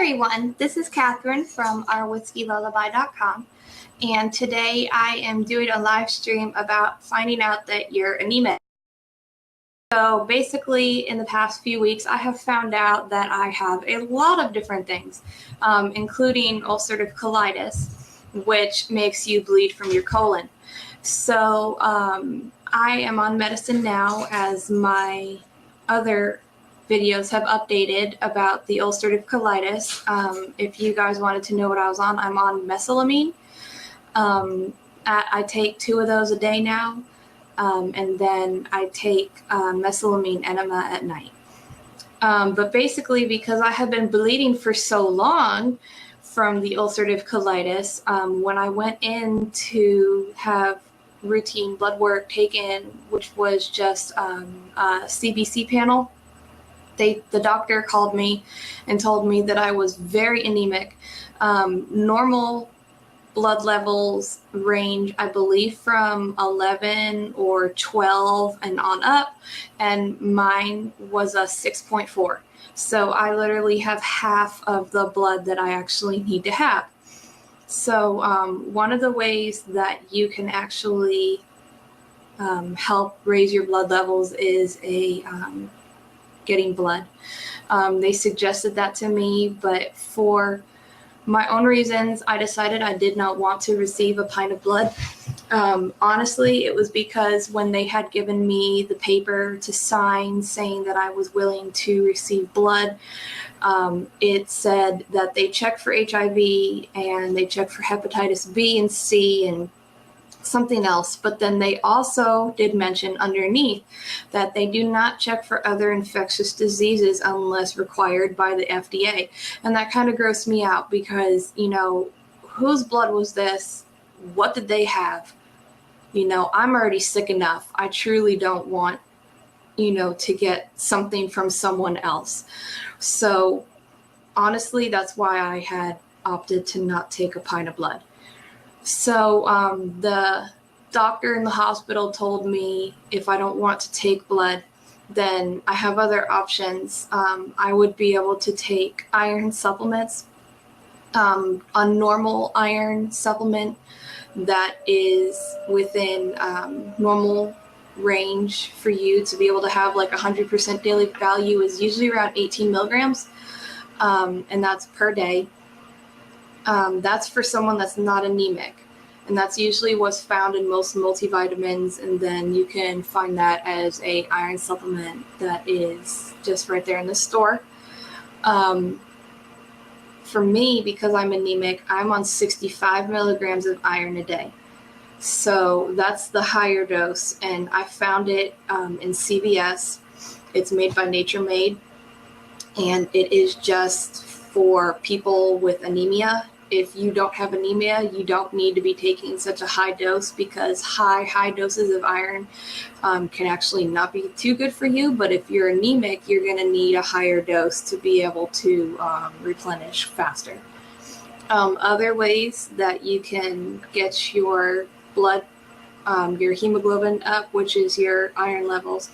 everyone, this is Katherine from ourwhiskeylullaby.com, and today I am doing a live stream about finding out that you're anemic. So basically, in the past few weeks, I have found out that I have a lot of different things, including ulcerative colitis, which makes you bleed from your colon. So I am on medicine now, as my other videos have updated about the ulcerative colitis. If you guys wanted to know what I was on, I'm on mesalamine. I take 2 of those a day now, and then I take mesalamine enema at night. But basically, because I have been bleeding for so long from the ulcerative colitis, when I went in to have routine blood work taken, which was just a CBC panel, the doctor called me and told me that I was very anemic. Normal blood levels range, I believe, from 11 or 12 and on up, and mine was a 6.4. So I literally have half of the blood that I actually need to have. So one of the ways that you can actually help raise your blood levels is getting blood. They suggested that to me, but for my own reasons, I decided I did not want to receive a pint of blood. Honestly, it was because when they had given me the paper to sign saying that I was willing to receive blood, it said that they check for HIV and they check for hepatitis B and C and something else, but then they also did mention underneath that they do not check for other infectious diseases unless required by the FDA. And that kind of grossed me out because, you know, whose blood was this? What did they have? You know, I'm already sick enough. I truly don't want, you know, to get something from someone else. So honestly, that's why I had opted to not take a pint of blood. So the doctor in the hospital told me if I don't want to take blood, then I have other options. I would be able to take iron supplements, a normal iron supplement that is within normal range for you to be able to have like 100% daily value is usually around 18 milligrams, and that's per day. That's for someone that's not anemic, and that's usually what's found in most multivitamins, and then you can find that as a iron supplement that is just right there in the store. For me, because I'm anemic, I'm on 65 milligrams of iron a day. So that's the higher dose, and I found it in CVS. It's made by Nature Made, and it is just for people with anemia. If you don't have anemia, you don't need to be taking such a high dose, because high doses of iron can actually not be too good for you. But if you're anemic, you're going to need a higher dose to be able to replenish faster. Other ways that you can get your blood, your hemoglobin up, which is your iron levels.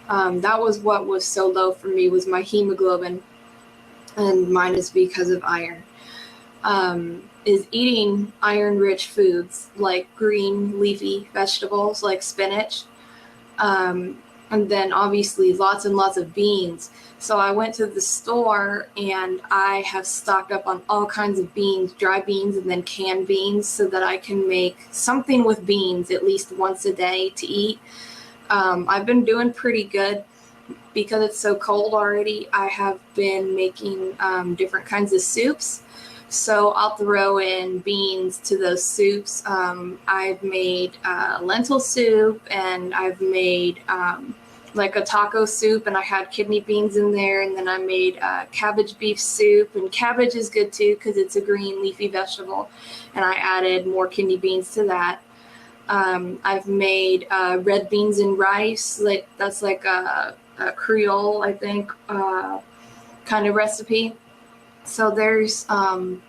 That was what was so low for me, was my hemoglobin, and mine is because of iron. Is eating iron-rich foods like green leafy vegetables like spinach, and then obviously lots and lots of beans. So I went to the store and I have stocked up on all kinds of beans, dry beans and then canned beans, so that I can make something with beans at least once a day to eat. I've been doing pretty good. Because it's so cold already, I have been making different kinds of soups. So I'll throw in beans to those soups. I've made lentil soup, and I've made like a taco soup, and I had kidney beans in there. And then I made cabbage beef soup, and cabbage is good too because it's a green leafy vegetable. And I added more kidney beans to that. I've made red beans and rice. That's like a Creole, I think, kind of recipe. So there's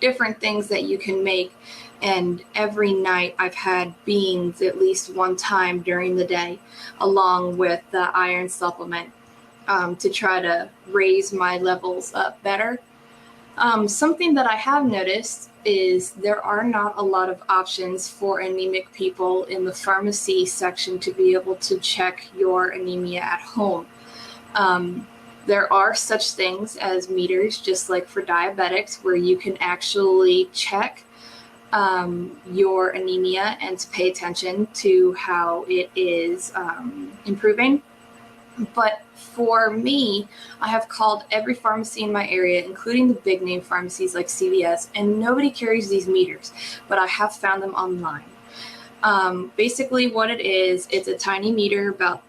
different things that you can make, and every night I've had beans at least one time during the day, along with the iron supplement, to try to raise my levels up better. Something that I have noticed is there are not a lot of options for anemic people in the pharmacy section to be able to check your anemia at home. There are such things as meters, just like for diabetics, where you can actually check your anemia and to pay attention to how it is improving. But for me, I have called every pharmacy in my area, including the big name pharmacies like CVS, and nobody carries these meters, but I have found them online. Basically what it is, it's a tiny meter about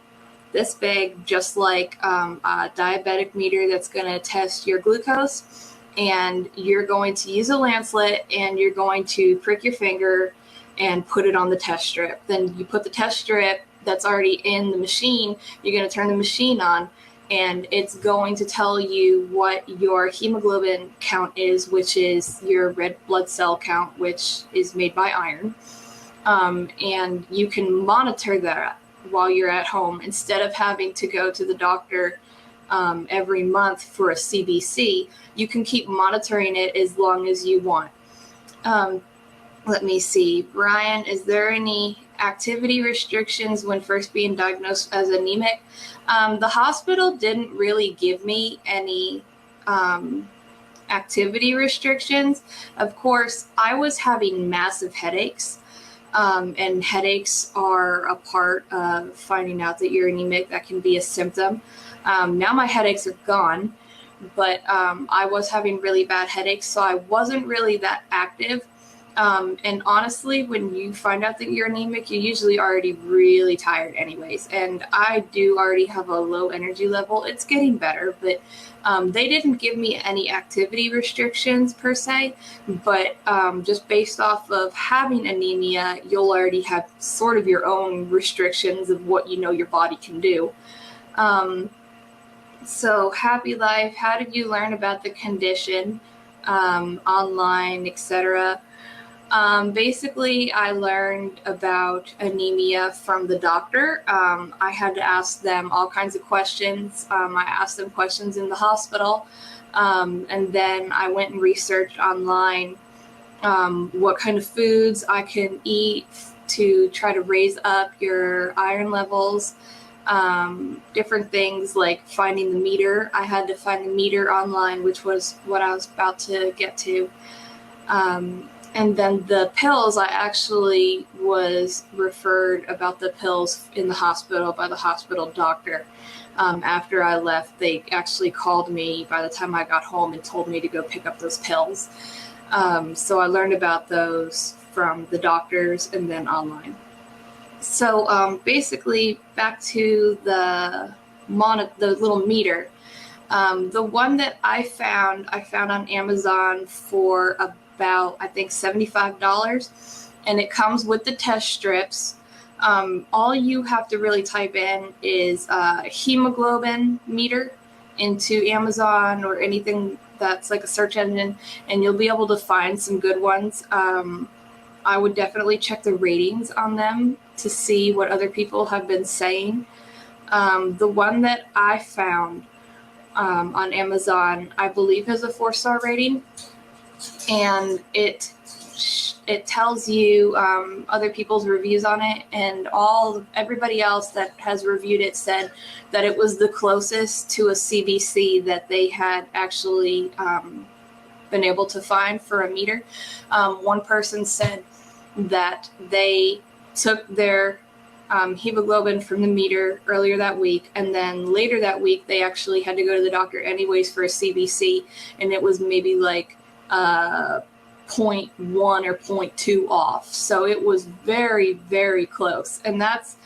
this big, just like a diabetic meter that's going to test your glucose. And you're going to use a lancet and you're going to prick your finger and put it on the test strip. Then you put the test strip that's already in the machine, you're going to turn the machine on, and it's going to tell you what your hemoglobin count is, which is your red blood cell count, which is made by iron. And you can monitor that while you're at home instead of having to go to the doctor every month for a CBC. You can keep monitoring it as long as you want. Let me see. Brian, is there any activity restrictions when first being diagnosed as anemic? The hospital didn't really give me any activity restrictions. Of course, I was having massive headaches, and headaches are a part of finding out that you're anemic. That can be a symptom. Now my headaches are gone, but I was having really bad headaches, so I wasn't really that active. And honestly, when you find out that you're anemic, you're usually already really tired anyways. And I do already have a low energy level. It's getting better, but they didn't give me any activity restrictions per se. But just based off of having anemia, you'll already have sort of your own restrictions of what you know your body can do. So Happy Life, how did you learn about the condition, online, etc.? Basically, I learned about anemia from the doctor. I had to ask them all kinds of questions. I asked them questions in the hospital, and then I went and researched online what kind of foods I can eat to try to raise up your iron levels. Different things like finding the meter. I had to find the meter online, which was what I was about to get to. And then the pills, I actually was referred about the pills in the hospital by the hospital doctor. After I left, they actually called me by the time I got home and told me to go pick up those pills. So I learned about those from the doctors and then online. So basically, back to the little meter. The one that I found on Amazon for about, I think, $75, and it comes with the test strips. All you have to really type in is hemoglobin meter into Amazon or anything that's like a search engine, and you'll be able to find some good ones. I would definitely check the ratings on them to see what other people have been saying. The one that I found on Amazon, I believe, has a 4-star rating, and it tells you other people's reviews on it, and everybody else that has reviewed it said that it was the closest to a CBC that they had actually been able to find for a meter. One person said that they took their hemoglobin from the meter earlier that week, and then later that week they actually had to go to the doctor anyways for a CBC, and it was maybe like 0.1 or 0.2 off. So it was very, very close, and that's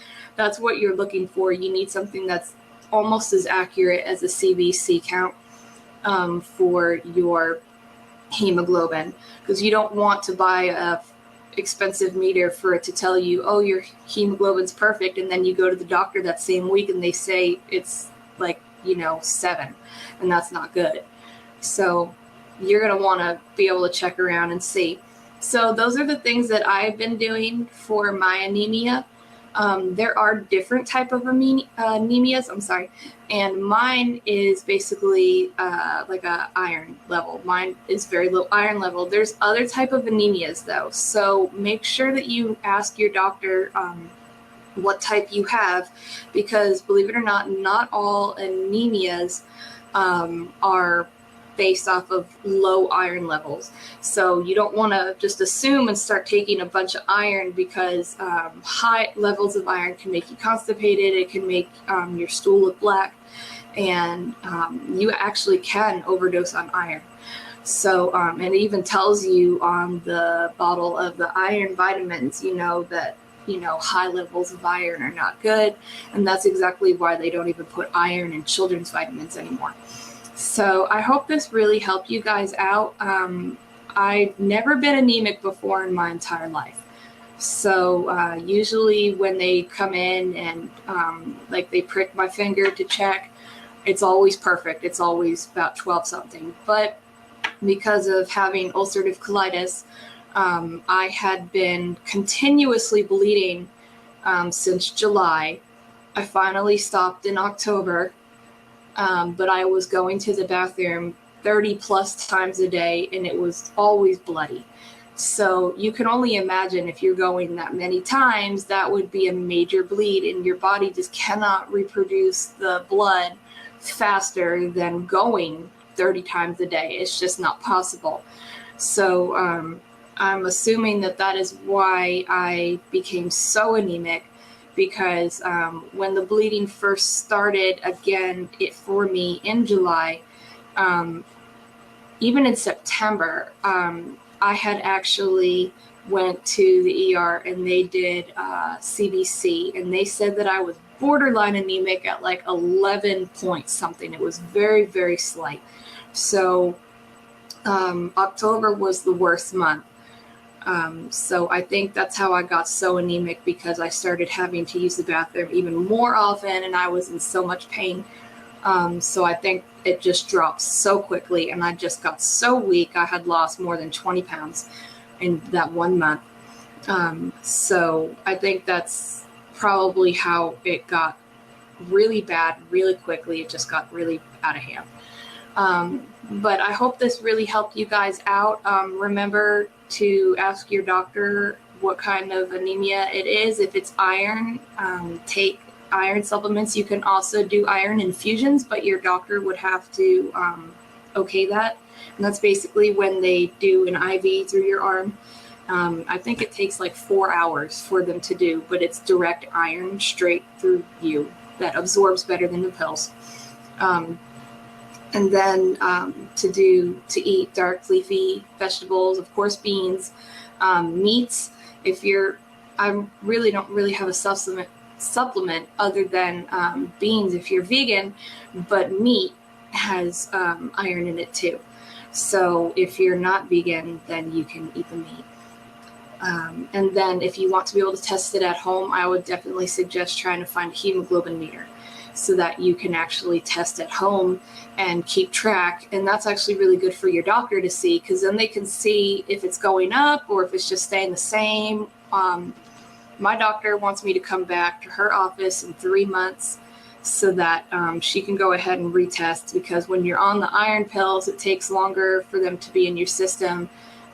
what you're looking for. You need something that's almost as accurate as a CBC count for your hemoglobin, because you don't want to buy a expensive meter for it to tell you, oh, your hemoglobin's perfect, and then you go to the doctor that same week and they say it's like 7, and that's not good. So you're going to want to be able to check around and see. So those are the things that I've been doing for my anemia. There are different type of anemias, and mine is basically like a iron level. Mine is very low iron level. There's other type of anemias though, so make sure that you ask your doctor what type you have, because believe it or not, not all anemias are based off of low iron levels. So you don't want to just assume and start taking a bunch of iron, because high levels of iron can make you constipated. It can make your stool look black, and you actually can overdose on iron. So, and it even tells you on the bottle of the iron vitamins, that high levels of iron are not good, and that's exactly why they don't even put iron in children's vitamins anymore. So I hope this really helped you guys out. I've never been anemic before in my entire life. So usually when they come in and like they prick my finger to check, it's always perfect. It's always about 12 something. But because of having ulcerative colitis, I had been continuously bleeding since July. I finally stopped in October. But I was going to the bathroom 30 plus times a day, and it was always bloody. So you can only imagine, if you're going that many times, that would be a major bleed, and your body just cannot reproduce the blood faster than going 30 times a day. It's just not possible. So I'm assuming that is why I became so anemic, because when the bleeding first started again for me in July, even in September, I had actually went to the ER and they did CBC, and they said that I was borderline anemic at like 11 point something. It was very, very slight. So October was the worst month. So I think that's how I got so anemic, because I started having to use the bathroom even more often, and I was in so much pain. So I think it just dropped so quickly, and I just got so weak. I had lost more than 20 pounds in that 1 month. So I think that's probably how it got really bad really quickly. It just got really out of hand. But I hope this really helped you guys out. Remember to ask your doctor what kind of anemia it is. If it's iron, take iron supplements. You can also do iron infusions, but your doctor would have to okay that. And that's basically when they do an IV through your arm. I think it takes like 4 hours for them to do, but it's direct iron straight through you that absorbs better than the pills. And then to eat dark leafy vegetables, of course, beans, meats. I really don't really have a supplement other than beans if you're vegan, but meat has iron in it too. So if you're not vegan, then you can eat the meat. And then if you want to be able to test it at home, I would definitely suggest trying to find a hemoglobin meter, so that you can actually test at home and keep track. And that's actually really good for your doctor to see, because then they can see if it's going up or if it's just staying the same. My doctor wants me to come back to her office in 3 months so that she can go ahead and retest, because when you're on the iron pills, it takes longer for them to be in your system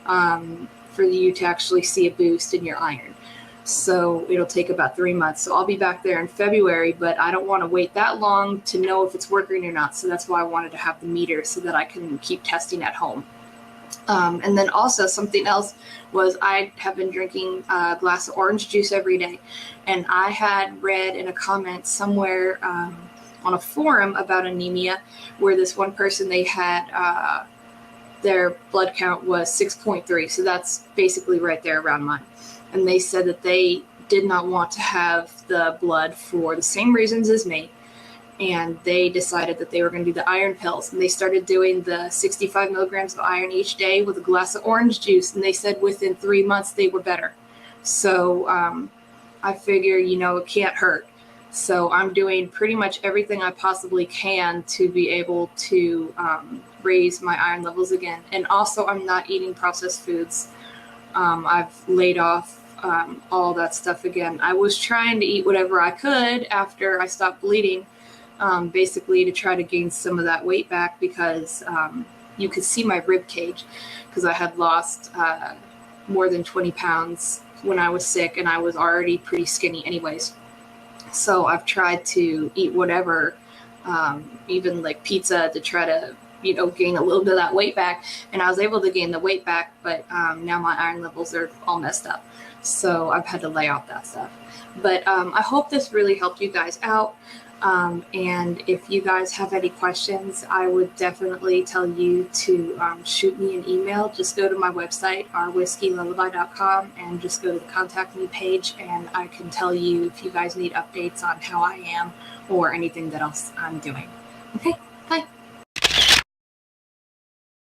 for you to actually see a boost in your iron. So it'll take about 3 months. So I'll be back there in February, but I don't want to wait that long to know if it's working or not. So that's why I wanted to have the meter, so that I can keep testing at home. And then also something else was, I have been drinking a glass of orange juice every day. And I had read in a comment somewhere on a forum about anemia, where this one person, they had their blood count was 6.3. So that's basically right there around mine. And they said that they did not want to have the blood for the same reasons as me. And they decided that they were going to do the iron pills. And they started doing the 65 milligrams of iron each day with a glass of orange juice. And they said within 3 months they were better. So I figure, it can't hurt. So I'm doing pretty much everything I possibly can to be able to raise my iron levels again. And also, I'm not eating processed foods. I've laid off all that stuff again. I was trying to eat whatever I could after I stopped bleeding, basically to try to gain some of that weight back, because you could see my rib cage, because I had lost more than 20 pounds when I was sick, and I was already pretty skinny anyways. So I've tried to eat whatever, even like pizza, to try to, you know, gain a little bit of that weight back. And I was able to gain the weight back, but now my iron levels are all messed up. So I've had to lay off that stuff. But I hope this really helped you guys out. And if you guys have any questions, I would definitely tell you to shoot me an email. Just go to my website, ourwhiskeylullaby.com, and just go to the contact me page, and I can tell you if you guys need updates on how I am or anything that else I'm doing. Okay, bye.